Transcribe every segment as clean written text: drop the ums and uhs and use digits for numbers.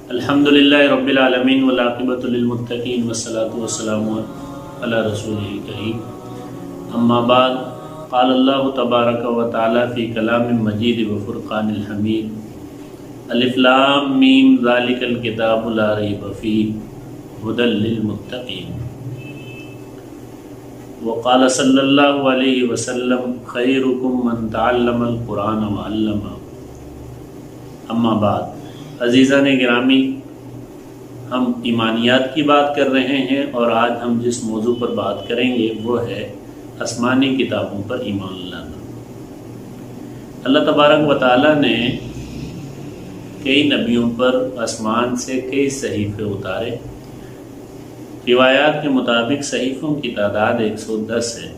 الحمدللہ رب العالمین والعاقبۃ للمتقین والصلاۃ والسلام علی رسولہ الکریم، اما بعد، قال اللہ تبارک و تعالی فی کلام مجید و فرقان الحمید، الف لام میم ذالک الکتاب لا ریب فیہ ھدی للمتقین، وقال صلی اللہ علیہ وسلم خیرکم من تعلم القرآن وعلمہ۔ اما بعد، عزیزان گرامی، ہم ایمانیات کی بات کر رہے ہیں اور آج ہم جس موضوع پر بات کریں گے وہ ہے آسمانی کتابوں پر ایمان لانا۔ اللہ تبارک و تعالیٰ نے کئی نبیوں پر آسمان سے کئی صحیفے اتارے۔ روایات کے مطابق صحیفوں کی تعداد 110 ہے،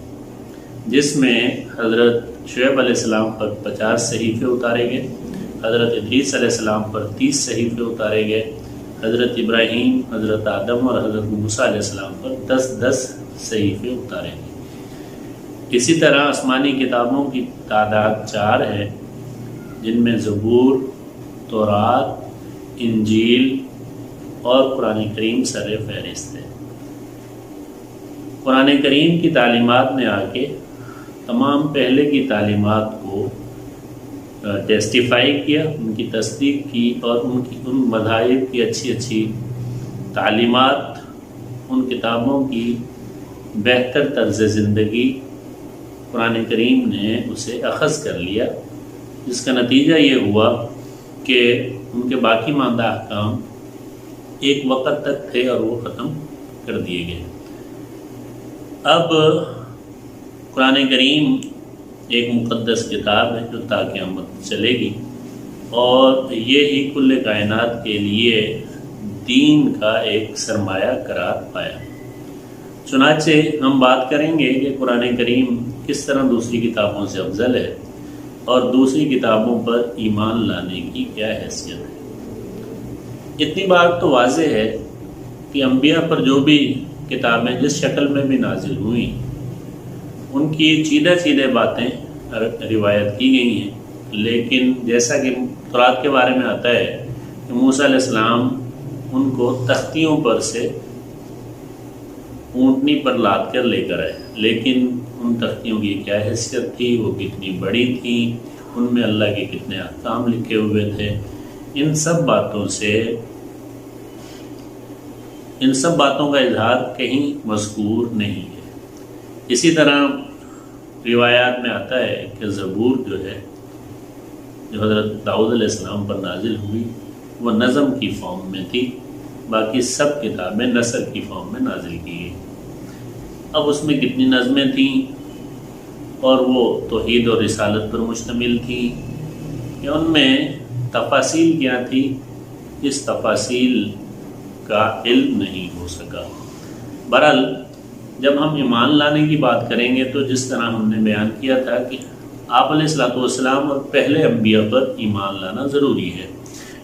جس میں حضرت شعیب علیہ السلام پر 50 صحیفے اتارے گئے، حضرت ادریس علیہ السلام پر 30 صحیفے اتارے گئے، حضرت ابراہیم، حضرت آدم اور حضرت موسیٰ علیہ السلام پر 10 صحیفے اتارے گئے۔ اسی طرح آسمانی کتابوں کی تعداد 4 ہے، جن میں زبور، تورات، انجیل اور قرآن کریم سر فہرست ہے۔ قرآن کریم کی تعلیمات نے آ کے تمام پہلے کی تعلیمات کو ٹیسٹیفائی کیا، ان کی تصدیق کی اور ان مذاہب کی اچھی تعلیمات، ان کتابوں کی بہتر طرز زندگی قرآن کریم نے اسے اخذ کر لیا، جس کا نتیجہ یہ ہوا کہ ان کے باقی ماندہ احکام ایک وقت تک تھے اور وہ ختم کر دیے گئے۔ اب قرآن کریم ایک مقدس کتاب ہے جو تا قیامت چلے گی، اور یہ ہی کل کائنات کے لیے دین کا ایک سرمایہ قرار پایا۔ چنانچہ ہم بات کریں گے کہ قرآن کریم کس طرح دوسری کتابوں سے افضل ہے اور دوسری کتابوں پر ایمان لانے کی کیا حیثیت ہے۔ اتنی بات تو واضح ہے کہ انبیاء پر جو بھی کتابیں جس شکل میں بھی نازل ہوئیں، ان کی چیدہ باتیں روایت کی گئی ہیں، لیکن جیسا کہ تورات کے بارے میں آتا ہے کہ موسیٰ علیہ السلام ان کو تختیوں پر سے اونٹنی پر لاد کر لے کر آئے، لیکن ان تختیوں کی کیا حیثیت تھی، وہ کتنی بڑی تھی، ان میں اللہ کے کتنے احکام لکھے ہوئے تھے، ان سب باتوں کا اظہار کہیں مذکور نہیں ہے۔ اسی طرح روایات میں آتا ہے کہ زبور جو ہے، جو حضرت داؤد علیہ السلام پر نازل ہوئی، وہ نظم کی فارم میں تھی، باقی سب کتابیں نثر کی فارم میں نازل کی گئی۔ اب اس میں کتنی نظمیں تھیں اور وہ توحید اور رسالت پر مشتمل تھی کہ ان میں تفاصیل کیا تھی، اس تفاصیل کا علم نہیں ہو سکا۔ بہرحال جب ہم ایمان لانے کی بات کریں گے تو جس طرح ہم نے بیان کیا تھا کہ آپ علیہ الصلوۃ والسلام اور پہلے انبیاء پر ایمان لانا ضروری ہے،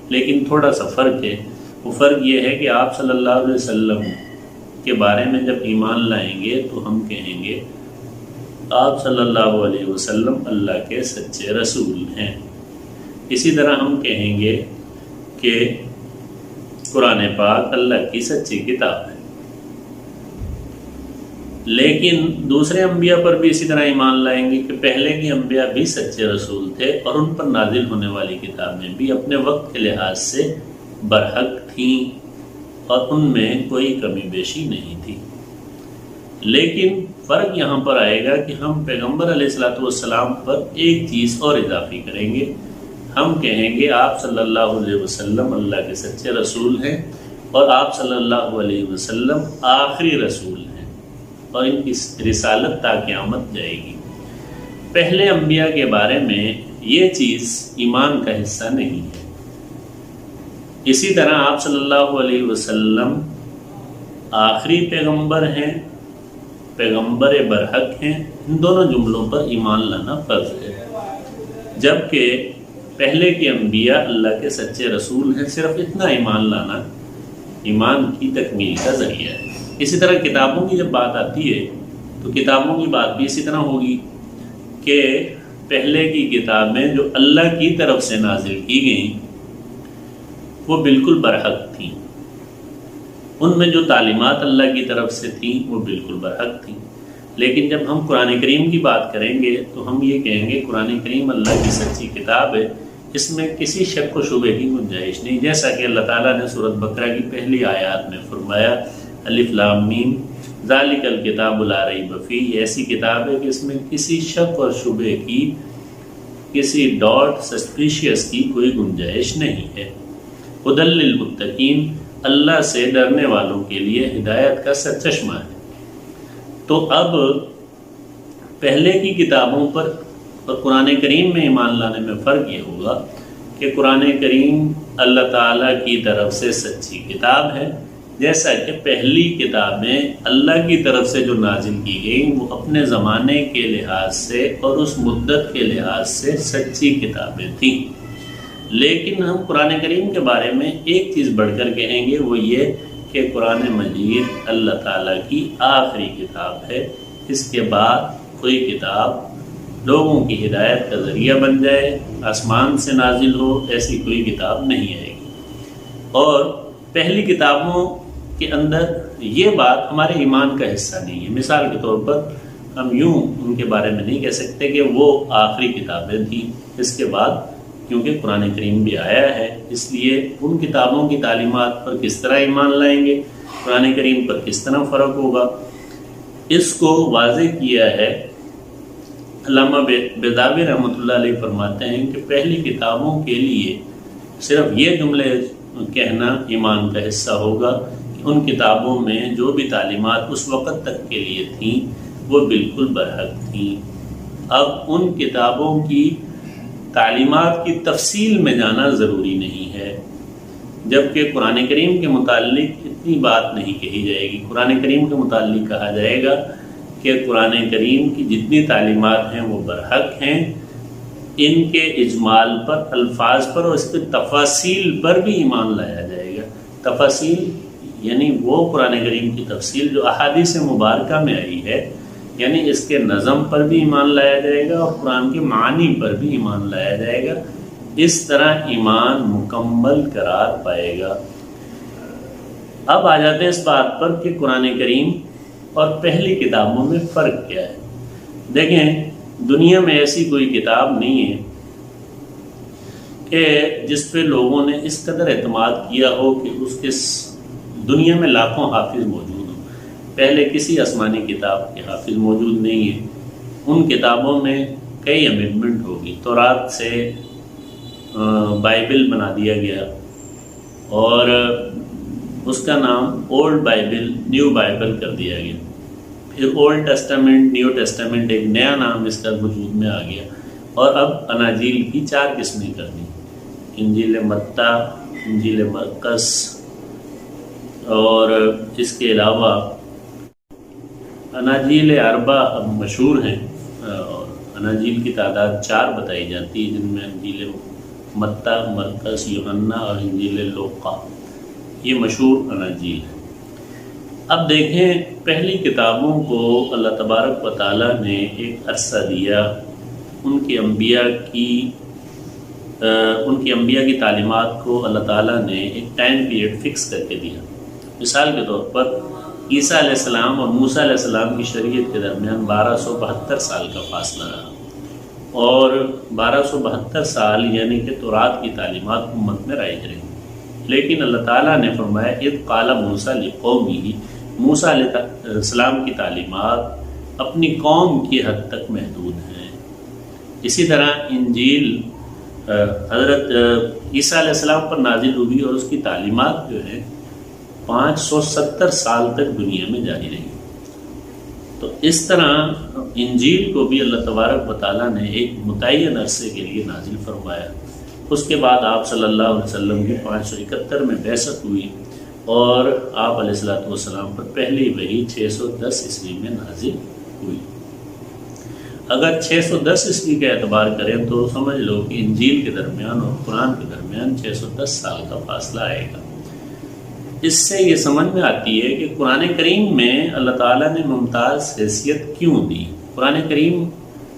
لیکن تھوڑا سا فرق ہے۔ وہ فرق یہ ہے کہ آپ صلی اللہ علیہ وسلم کے بارے میں جب ایمان لائیں گے تو ہم کہیں گے آپ صلی اللہ علیہ وسلم اللہ کے سچے رسول ہیں۔ اسی طرح ہم کہیں گے کہ قرآن پاک اللہ کی سچی کتاب ہے، لیکن دوسرے انبیاء پر بھی اسی طرح ایمان لائیں گے کہ پہلے کے انبیاء بھی سچے رسول تھے اور ان پر نازل ہونے والی کتابیں بھی اپنے وقت کے لحاظ سے برحق تھیں اور ان میں کوئی کمی بیشی نہیں تھی۔ لیکن فرق یہاں پر آئے گا کہ ہم پیغمبر علیہ الصلوۃ والسلام پر ایک چیز اور اضافی کریں گے، ہم کہیں گے آپ صلی اللہ علیہ وسلم اللہ کے سچے رسول ہیں اور آپ صلی اللہ علیہ وسلم آخری رسول ہیں، اور ان کی رسالت تا قیامت جائے گی۔ پہلے انبیاء کے بارے میں یہ چیز ایمان کا حصہ نہیں ہے۔ اسی طرح آپ صلی اللہ علیہ وسلم آخری پیغمبر ہیں، پیغمبر برحق ہیں، ان دونوں جملوں پر ایمان لانا فرض ہے، جبکہ پہلے کے انبیاء اللہ کے سچے رسول ہیں۔ صرف اتنا ایمان لانا ایمان کی تکمیل کا ذریعہ ہے۔ اسی طرح کتابوں کی جب بات آتی ہے تو کتابوں کی بات بھی اسی طرح ہوگی کہ پہلے کی کتابیں جو اللہ کی طرف سے نازل کی گئیں وہ بالکل برحق تھیں، ان میں جو تعلیمات اللہ کی طرف سے تھیں وہ بالکل برحق تھیں۔ لیکن جب ہم قرآن کریم کی بات کریں گے تو ہم یہ کہیں گے قرآن کریم اللہ کی سچی کتاب ہے، اس میں کسی شک و شبہ کی گنجائش نہیں، جیسا کہ اللہ تعالیٰ نے سورۃ بقرہ کی پہلی آیات میں فرمایا الف لام میم ذالک الکتاب لا ریب فیہ، یہ ایسی کتاب ہے کہ اس میں کسی شک اور شبہ کی، کسی ڈاٹ سسپیشیس کی کوئی گنجائش نہیں ہے۔ ھدی للمتقین، اللہ سے ڈرنے والوں کے لیے ہدایت کا سرچشمہ ہے۔ تو اب پہلے کی کتابوں پر اور قرآن کریم میں ایمان لانے میں فرق یہ ہوگا کہ قرآن کریم اللہ تعالیٰ کی طرف سے سچی کتاب ہے، جیسا کہ پہلی کتابیں اللہ کی طرف سے جو نازل کی گئیں وہ اپنے زمانے کے لحاظ سے اور اس مدت کے لحاظ سے سچی کتابیں تھیں۔ لیکن ہم قرآن کریم کے بارے میں ایک چیز بڑھ کر کہیں گے، وہ یہ کہ قرآن مجید اللہ تعالیٰ کی آخری کتاب ہے، اس کے بعد کوئی کتاب لوگوں کی ہدایت کا ذریعہ بن جائے، آسمان سے نازل ہو، ایسی کوئی کتاب نہیں آئے گی۔ اور پہلی کتابوں کے اندر یہ بات ہمارے ایمان کا حصہ نہیں ہے۔ مثال کے طور پر ہم یوں ان کے بارے میں نہیں کہہ سکتے کہ وہ آخری کتابیں تھیں، اس کے بعد کیونکہ قرآن کریم بھی آیا ہے، اس لیے ان کتابوں کی تعلیمات پر کس طرح ایمان لائیں گے، قرآن کریم پر کس طرح فرق ہوگا، اس کو واضح کیا ہے۔ علامہ بیضاوی رحمۃ اللہ علیہ فرماتے ہیں کہ پہلی کتابوں کے لیے صرف یہ جملے کہنا ایمان کا حصہ ہوگا کہ ان کتابوں میں جو بھی تعلیمات اس وقت تک کے لیے تھیں وہ بالکل برحق تھیں۔ اب ان کتابوں کی تعلیمات کی تفصیل میں جانا ضروری نہیں ہے، جبکہ قرآن کریم کے متعلق اتنی بات نہیں کہی جائے گی۔ قرآن کریم کے متعلق کہا جائے گا کہ قرآن کریم کی جتنی تعلیمات ہیں وہ برحق ہیں، ان کے اجمال پر، الفاظ پر اور اس کے تفاصیل پر بھی ایمان لایا جائے گا۔ تفاصیل یعنی وہ قرآن کریم کی تفصیل جو احادیث مبارکہ میں آئی ہے، یعنی اس کے نظم پر بھی ایمان لایا جائے گا اور قرآن کے معنی پر بھی ایمان لایا جائے گا۔ اس طرح ایمان مکمل قرار پائے گا۔ اب آ جاتے ہیں اس بات پر کہ قرآن کریم اور پہلی کتابوں میں فرق کیا ہے۔ دیکھیں، دنیا میں ایسی کوئی کتاب نہیں ہے کہ جس پہ لوگوں نے اس قدر اعتماد کیا ہو کہ اس کے دنیا میں لاکھوں حافظ موجود ہوں۔ پہلے کسی آسمانی کتاب کے حافظ موجود نہیں ہیں۔ ان کتابوں میں کئی امینڈمنٹ ہوگی، تورات سے بائبل بنا دیا گیا اور اس کا نام اولڈ بائبل نیو بائبل کر دیا گیا۔ پھر اولڈ ٹیسٹامنٹ نیو ٹیسٹامنٹ ایک نیا نام اس کا وجود میں آ گیا، اور اب اناجیل کی 4 قسمیں کر دی، انجیل متی، انجیل مرقس، اور اس کے علاوہ اناجیل اربع اب مشہور ہیں، اور اناجیل کی تعداد 4 بتائی جاتی ہے، جن میں انجیل متی، مرقس، یوحنا اور انجیل لوقا، یہ مشہور اناجیل ہیں۔ اب دیکھیں، پہلی کتابوں کو اللہ تبارک و تعالیٰ نے ایک عرصہ دیا، ان کے انبیاء کی تعلیمات کو اللہ تعالیٰ نے ایک ٹائم پیریڈ فکس کر کے دیا۔ مثال کے طور پر عیسیٰ علیہ السلام اور موسیٰ علیہ السلام کی شریعت کے درمیان 1272 سال کا فاصلہ رہا، اور 1272 سال یعنی کہ تورات کی تعلیمات امت میں رائج رہی۔ لیکن اللہ تعالیٰ نے فرمایا اذ قال موسیٰ لقومہ، موسیٰ علیہ السلام کی تعلیمات اپنی قوم کی حد تک محدود ہیں۔ اسی طرح انجیل حضرت عیسیٰ علیہ السلام پر نازل ہوئی اور اس کی تعلیمات جو ہے 570 سال تک دنیا میں جاری رہی۔ تو اس طرح انجیل کو بھی اللہ تبارک و تعالیٰ نے ایک متعین عرصے کے لیے نازل فرمایا۔ اس کے بعد آپ صلی اللہ علیہ وسلم کی 571 میں بعثت ہوئی، اور آپ علیہ السلام پر پہلی وحی 610 عیسوی میں نازل ہوئی۔ اگر 610 عیسوی کا اعتبار کریں تو سمجھ لو کہ انجیل کے درمیان اور قرآن کے درمیان 610 سال کا فاصلہ آئے گا۔ اس سے یہ سمجھ میں آتی ہے کہ قرآن کریم میں اللہ تعالیٰ نے ممتاز حیثیت کیوں دی۔ قرآن کریم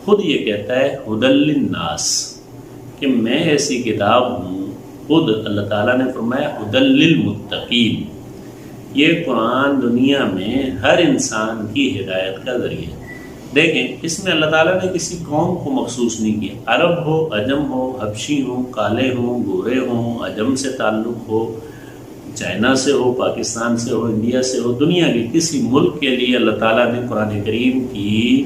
خود یہ کہتا ہے ہدی للناس کہ میں ایسی کتاب ہوں. خود اللہ تعالیٰ نے فرمایا ہدی للمتقین. یہ قرآن دنیا میں ہر انسان کی ہدایت کا ذریعہ ہے. دیکھیں اس میں اللہ تعالیٰ نے کسی قوم کو مخصوص نہیں کیا. عرب ہو، عجم ہو، حبشی ہوں، کالے ہوں، گورے ہوں، عجم سے تعلق ہو، چائنا سے ہو، پاکستان سے ہو، انڈیا سے ہو، دنیا کے کسی ملک کے لیے اللہ تعالیٰ نے قرآن کریم کی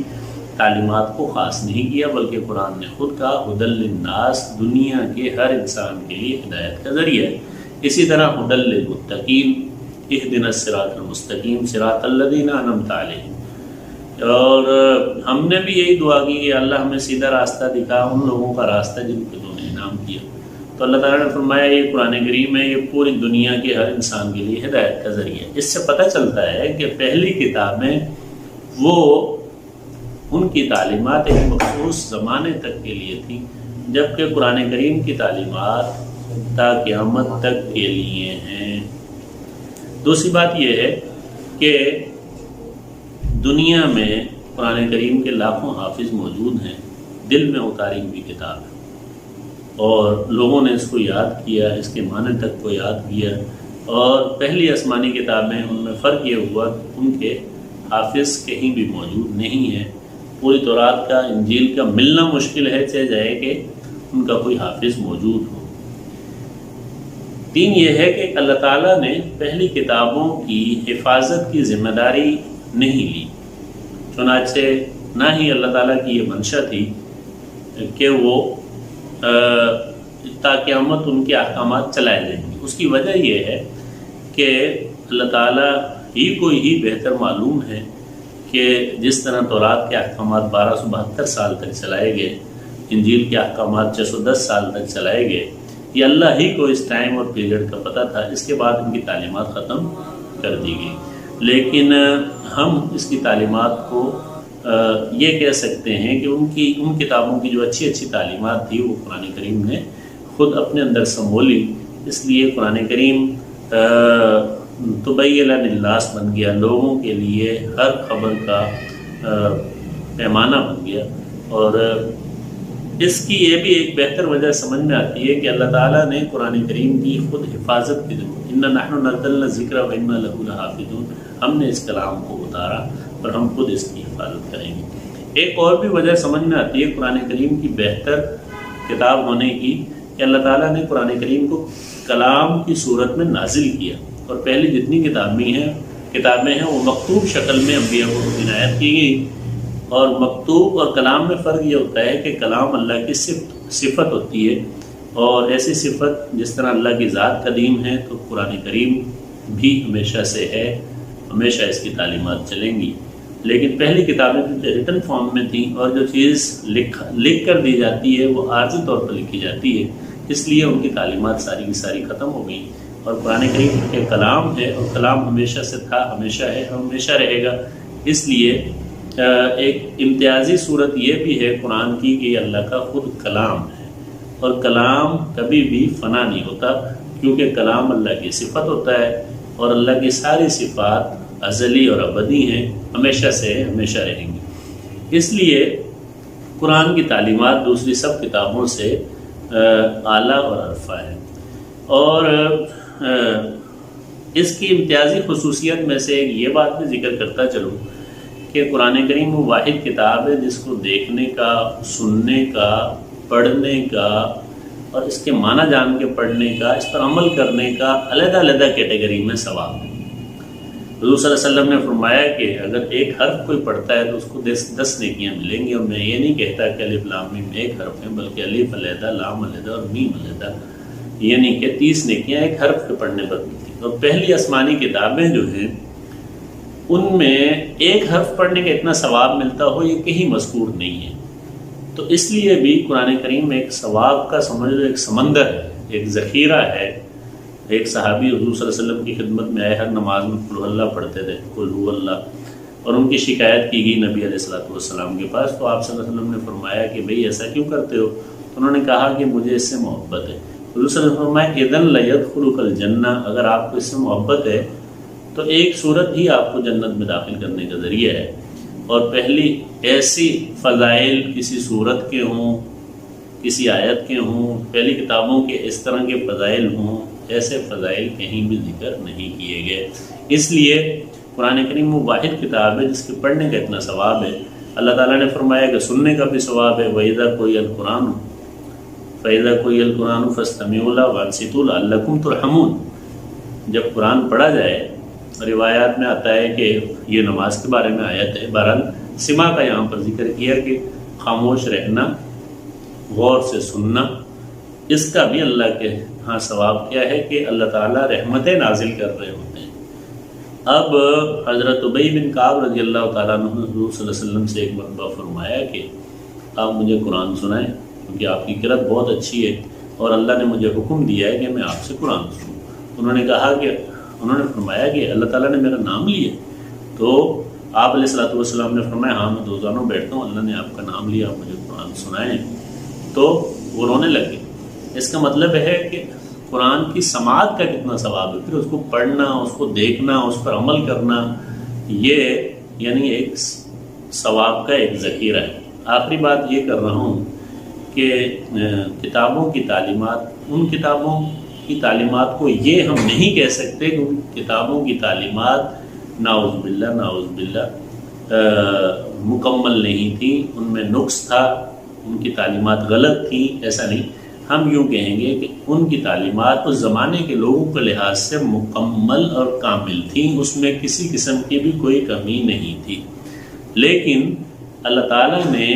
تعلیمات کو خاص نہیں کیا، بلکہ قرآن نے خود کہا ہدی للناس، دنیا کے ہر انسان کے لیے ہدایت کا ذریعہ ہے. اسی طرح ہدی للمتقین، اہدنا الصراط المستقیم صراط الذین انعمت علیہم. اور ہم نے بھی یہی دعا کی کہ اللہ ہمیں سیدھا راستہ دکھا، ان لوگوں کا راستہ جن کو تو نے انعام کیا. تو اللہ تعالیٰ نے فرمایا یہ قرآن کریم ہے، یہ پوری دنیا کے ہر انسان کے لیے ہدایت کا ذریعہ ہے. اس سے پتہ چلتا ہے کہ پہلی کتابیں وہ ان کی تعلیمات ایک مخصوص زمانے تک کے لیے تھیں، جبکہ قرآن کریم کی تعلیمات تا قیامت تک کے لیے ہیں. دوسری بات یہ ہے کہ دنیا میں قرآن کریم کے لاکھوں حافظ موجود ہیں، دل میں اتاری ہوئی کتاب ہے، اور لوگوں نے اس کو یاد کیا، اس کے معنی تک کو یاد کیا. اور پہلی آسمانی کتابیں ان میں فرق یہ ہوا کہ ان کے حافظ کہیں بھی موجود نہیں ہیں. پوری تورات کا، انجیل کا ملنا مشکل ہے، چاہے جائے کہ ان کا کوئی حافظ موجود ہو. تین یہ ہے کہ اللہ تعالیٰ نے پہلی کتابوں کی حفاظت کی ذمہ داری نہیں لی، چنانچہ نہ ہی اللہ تعالیٰ کی یہ منشا تھی کہ وہ تا قیامت ان کے احکامات چلائے جائیں گے. اس کی وجہ یہ ہے کہ اللہ تعالیٰ ہی کو ہی بہتر معلوم ہے کہ جس طرح تورات کے احکامات 1272 سال تک چلائے گئے، انجیل کے احکامات 610 سال تک چلائے گئے، یہ اللہ ہی کو اس ٹائم اور پیریڈ کا پتہ تھا. اس کے بعد ان کی تعلیمات ختم کر دی گئی. لیکن ہم اس کی تعلیمات کو یہ کہہ سکتے ہیں کہ ان کتابوں کی جو اچھی تعلیمات تھی وہ قرآن کریم نے خود اپنے اندر سمولی. اس لیے قرآن کریم طبیعی للناس بن گیا، لوگوں کے لیے ہر خبر کا پیمانہ بن گیا. اور اس کی یہ بھی ایک بہتر وجہ سمجھ میں آتی ہے کہ اللہ تعالیٰ نے قرآن کریم کی خود حفاظت کی ضرورت. اِنَّا نَحْنُ نَزَّلْنَا الذِّكْرَ وَإِنَّا لَهُ لَحَافِظُونَ. ہم نے اس کلام کو اتارا اور ہم خود اس کی حفاظت کریں گے. ایک اور بھی وجہ سمجھ میں آتی ہے قرآن کریم کی بہتر کتاب ہونے کی کہ اللہ تعالیٰ نے قرآن کریم کو کلام کی صورت میں نازل کیا، اور پہلی جتنی کتابیں ہیں وہ مکتوب شکل میں انبیاء کو عنایت کی گئی. اور مکتوب اور کلام میں فرق یہ ہوتا ہے کہ کلام اللہ کی صفت ہوتی ہے، اور ایسی صفت جس طرح اللہ کی ذات قدیم ہے تو قرآن کریم بھی ہمیشہ سے ہے، ہمیشہ اس کی تعلیمات چلیں گی. لیکن پہلی کتابیں ریٹن فارم میں تھیں، اور جو چیز لکھ کر دی جاتی ہے وہ عارضی طور پر لکھی جاتی ہے، اس لیے ان کی تعلیمات ساری کی ساری ختم ہو گئیں. اور قرآن کریم ایک کلام ہے، اور کلام ہمیشہ سے تھا، ہمیشہ ہے، ہمیشہ رہے گا. اس لیے ایک امتیازی صورت یہ بھی ہے قرآن کی کہ یہ اللہ کا خود کلام ہے، اور کلام کبھی بھی فنا نہیں ہوتا، کیونکہ کلام اللہ کی صفت ہوتا ہے، اور اللہ کی ساری صفات ازلی اور ابدی ہیں، ہمیشہ سے ہمیشہ رہیں گی. اس لیے قرآن کی تعلیمات دوسری سب کتابوں سے اعلیٰ اور عرفہ ہے. اور اس کی امتیازی خصوصیت میں سے ایک یہ بات بھی ذکر کرتا چلوں کہ قرآن کریم وہ واحد کتاب ہے جس کو دیکھنے کا، سننے کا، پڑھنے کا، اور اس کے معنی جان کے پڑھنے کا، اس پر عمل کرنے کا علیحدہ کیٹیگری میں ثواب ہے. حضور صلی اللہ علیہ وسلم نے فرمایا کہ اگر ایک حرف کوئی پڑھتا ہے تو اس کو 10 نیکیاں ملیں گی. اور میں یہ نہیں کہتا کہ الف لام میم ایک حرف ہے، بلکہ الف علیحدہ، لام علیحدہ اور میم علیحدہ، یعنی کہ 30 نیکیاں ایک حرف کے پڑھنے پر ملتی ہیں. اور پہلی آسمانی کتابیں جو ہیں ان میں ایک حرف پڑھنے کا اتنا ثواب ملتا ہو یہ کہیں مذکور نہیں ہے. تو اس لیے بھی قرآن کریم میں ایک ثواب کا سمجھ لو ایک سمندر ہے، ایک ذخیرہ ہے. ایک صحابی حضور صلی اللہ علیہ وسلم کی خدمت میں آئے، ہر نماز میں قل اللہ پڑھتے تھے، قل هو اللہ، اور ان کی شکایت کی گئی نبی علیہ الصلوۃ والسلام کے پاس. تو آپ صلی اللہ علیہ وسلم نے فرمایا کہ بھئی ایسا کیوں کرتے ہو؟ تو انہوں نے کہا کہ مجھے اس سے محبت ہے. حضور صلی اللہ علیہ وسلم نے فرمایا اذن لیدخلک الجنہ، اگر آپ کو اس سے محبت ہے تو ایک صورت ہی آپ کو جنت میں داخل کرنے کا ذریعہ ہے، اور پہلی ایسی فضائل کسی صورت کے ہوں، کسی آیت کے ہوں، پہلی کتابوں کے اس طرح کے فضائل ہوں، ایسے فضائل کہیں بھی ذکر نہیں کیے گئے۔ اس لیے قرآن کریم وہ واحد کتاب ہے جس کے پڑھنے کا اتنا ثواب ہے۔ اللہ تعالیٰ نے فرمایا کہ سننے کا بھی ثواب ہے، وَإِذَا قُرِئَ الْقُرْآنُ فَإِذَا قُرِئَ الْقُرْآنُ فَاسْتَمِعُوا لَهُ وَأَنصِتُوا لَعَلَّكُمْ تُرْحَمُونَ۔ جب قرآن پڑھا جائے، روایات میں آتا ہے کہ یہ نماز کے بارے میں آیت ہے، بہرحال سما کا یہاں پر ذکر کیا کہ خاموش رہنا، غور سے سننا، اس کا بھی اللہ کے ہاں ثواب کیا ہے کہ اللہ تعالیٰ رحمتیں نازل کر رہے ہوتے ہیں۔ اب حضرت ابی بن کعب رضی اللہ تعالیٰ عنہ حضور صلی اللہ علیہ وسلم سے ایک مرتبہ فرمایا کہ آپ مجھے قرآن سنائیں، کیونکہ آپ کی قرأت بہت اچھی ہے اور اللہ نے مجھے حکم دیا ہے کہ میں آپ سے قرآن سنوں۔ انہوں نے فرمایا کہ اللہ تعالیٰ نے میرا نام لیا، تو آپ علیہ الصلوۃ والسلام نے فرمایا ہاں میں روزانہ بیٹھتا ہوں، اللہ نے آپ کا نام لیا، آپ مجھے قرآن سنائیں۔ تو وہ رونے لگے۔ اس کا مطلب ہے کہ قرآن کی سماعت کا کتنا ثواب ہے، پھر اس کو پڑھنا، اس کو دیکھنا، اس پر عمل کرنا، یہ یعنی ایک ثواب کا ایک ذخیرہ ہے۔ آخری بات یہ کر رہا ہوں کہ کتابوں کی تعلیمات، ان کتابوں کی تعلیمات کو یہ ہم نہیں کہہ سکتے کہ ان کتابوں کی تعلیمات نعوذ باللہ مکمل نہیں تھی، ان میں نقص تھا، ان کی تعلیمات غلط تھی، ایسا نہیں۔ ہم یوں کہیں گے کہ ان کی تعلیمات اس زمانے کے لوگوں کے لحاظ سے مکمل اور کامل تھیں، اس میں کسی قسم کی بھی کوئی کمی نہیں تھی۔ لیکن اللہ تعالیٰ نے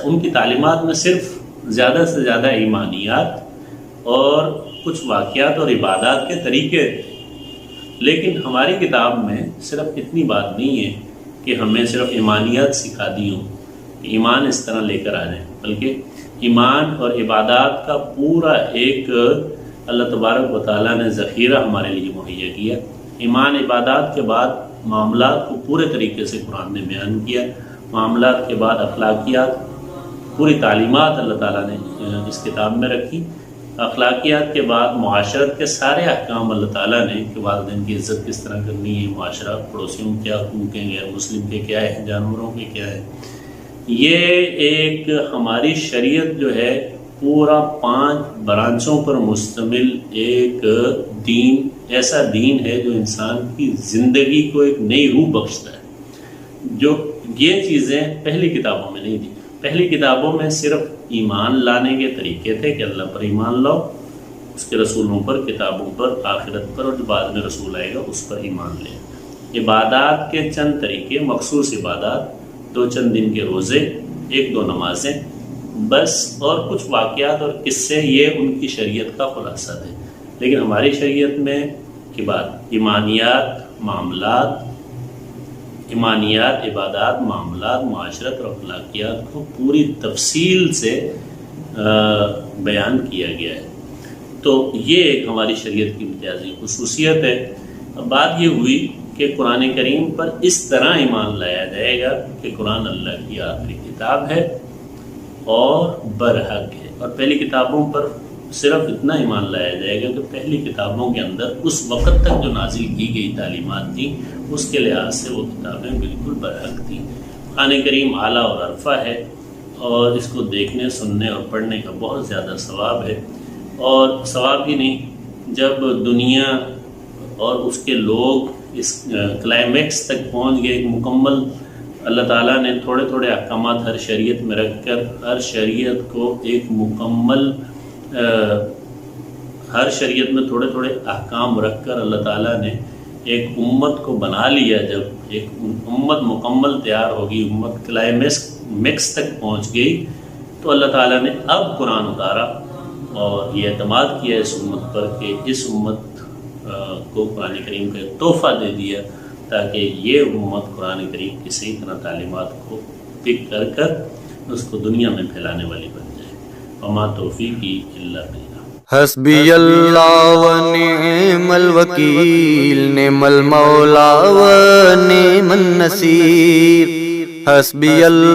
ان کی تعلیمات میں صرف زیادہ سے زیادہ ایمانیات اور کچھ واقعات اور عبادات کے طریقے تھے، لیکن ہماری کتاب میں صرف اتنی بات نہیں ہے کہ ہمیں صرف ایمانیات سکھا دی ہوں، ایمان اس طرح لے کر آ جائیں، بلکہ ایمان اور عبادات کا پورا ایک اللہ تبارک و تعالیٰ نے ذخیرہ ہمارے لیے مہیا کیا۔ ایمان عبادات کے بعد معاملات کو پورے طریقے سے قرآن نے بیان کیا، معاملات کے بعد اخلاقیات، پوری تعلیمات اللہ تعالیٰ نے اس کتاب میں رکھی، اخلاقیات کے بعد معاشرت کے سارے احکام اللہ تعالیٰ نے کہ والدین کی عزت کس طرح کرنی ہے، معاشرہ پڑوسیوں کے کیا حقوق ہیں، غیر مسلم کے کیا ہے، جانوروں کے کیا ہے۔ یہ ایک ہماری شریعت جو ہے پورا 5 برانچوں پر مشتمل ایک دین، ایسا دین ہے جو انسان کی زندگی کو ایک نئی روح بخشتا ہے، جو یہ چیزیں پہلی کتابوں میں نہیں تھی۔ پہلی کتابوں میں صرف ایمان لانے کے طریقے تھے کہ اللہ پر ایمان لاؤ، اس کے رسولوں پر، کتابوں پر، آخرت پر، اور جو بعد میں رسول آئے گا اس پر ایمان لے۔ عبادات کے چند طریقے، مخصوص عبادات، 2 دن کے روزے، 1-2 نمازیں بس، اور کچھ واقعات اور قصے، یہ ان کی شریعت کا خلاصہ تھے۔ لیکن ہماری شریعت میں کی بات ایمانیات، معاملات، ایمانیات، عبادات، معاملات، معاشرت اور اخلاقیات کو پوری تفصیل سے بیان کیا گیا ہے۔ تو یہ ایک ہماری شریعت کی امتیازی خصوصیت ہے۔ بات یہ ہوئی کہ قرآن کریم پر اس طرح ایمان لایا جائے گا کہ قرآن اللہ کی آخری کتاب ہے اور برحق ہے، اور پہلی کتابوں پر صرف اتنا ایمان لایا جائے گا کہ پہلی کتابوں کے اندر اس وقت تک جو نازل کی گئی تعلیمات تھیں اس کے لحاظ سے وہ کتابیں بالکل برحق تھیں۔ قرآن کریم اعلیٰ اور عرفہ ہے، اور اس کو دیکھنے، سننے اور پڑھنے کا بہت زیادہ ثواب ہے۔ اور ثواب ہی نہیں، جب دنیا اور اس کے لوگ اس کلائمیکس تک پہنچ گئے، ایک مکمل اللہ تعالیٰ نے تھوڑے تھوڑے احکامات ہر شریعت میں رکھ کر ہر شریعت کو ایک مکمل ہر شریعت میں تھوڑے تھوڑے احکام رکھ کر اللہ تعالیٰ نے ایک امت کو بنا لیا۔ جب ایک امت مکمل تیار ہوگی، امت کلائمیکس تک پہنچ گئی، تو اللہ تعالیٰ نے اب قرآن اتارا اور یہ اعتماد کیا اس امت پر کہ اس امت کو قرآن کریم کا ایک تحفہ دے دیا تاکہ یہ امت قرآن کریم کی صحیح طرح تعلیمات کو پک کر کر اس کو دنیا میں پھیلانے والی بن جائے۔ وما توفیقی الا باللہ۔ حسبی اللہ و نعم الوکیل، نعم المولا و نعم النصیر، حسبی اللہ